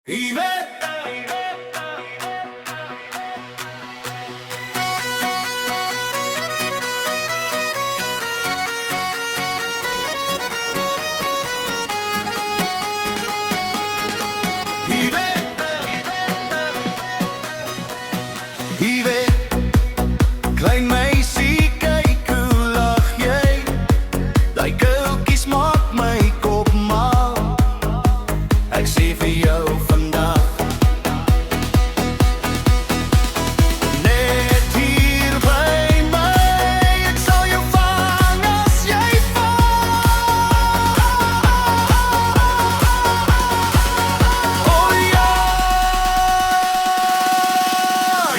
Yvette, klein meisie, kyk hoe lag jy. Daai kuiltjies maak my kop mal. Ek sê vir jou vandag, net hier by my. Ek sal jou vang as jy val. Oh ja,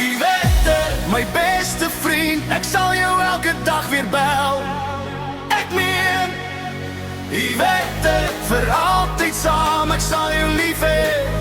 Yvette, my beste vriend, ek sal jou elke dag weer bel. Ek meen, Yvette, vir altyd saam, ek sal jou lief hê.